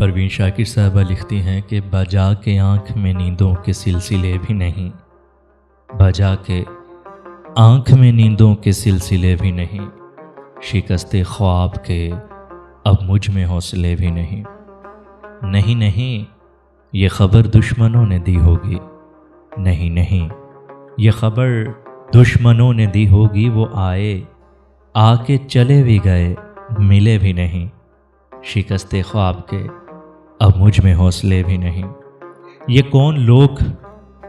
پروین شاکر صاحبہ لکھتی ہیں کہ بجا کے آنکھ میں نیندوں کے سلسلے بھی نہیں، بجا کے آنکھ میں نیندوں کے سلسلے بھی نہیں، شکست خواب کے اب مجھ میں حوصلے بھی نہیں۔ نہیں نہیں یہ خبر دشمنوں نے دی ہوگی، نہیں نہیں یہ خبر دشمنوں نے دی ہوگی، وہ آئے آ کے چلے بھی گئے ملے بھی نہیں، شکست خواب کے اب مجھ میں حوصلے بھی نہیں۔ یہ کون لوگ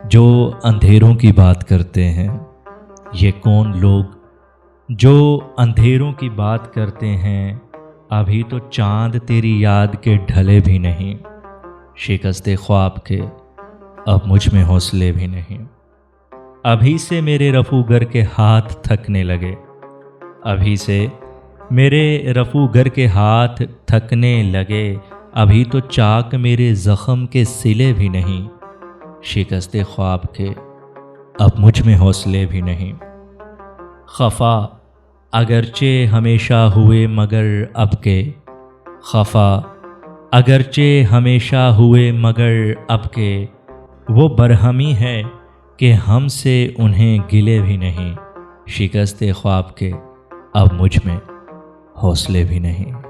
جو اندھیروں کی بات کرتے ہیں، یہ کون لوگ جو اندھیروں کی بات کرتے ہیں، ابھی تو چاند تیری یاد کے ڈھلے بھی نہیں، شکست خواب کے اب مجھ میں حوصلے بھی نہیں۔ ابھی سے میرے رفوگر کے ہاتھ تھکنے لگے، ابھی سے میرے رفوگر کے ہاتھ تھکنے لگے، ابھی تو چاک میرے زخم کے سلے بھی نہیں، شکست خواب کے اب مجھ میں حوصلے بھی نہیں۔ خفا اگرچہ ہمیشہ ہوئے مگر اب کے، خفا اگرچہ ہمیشہ ہوئے مگر اب کے، وہ برہمی ہے کہ ہم سے انہیں گلے بھی نہیں، شکست خواب کے اب مجھ میں حوصلے بھی نہیں۔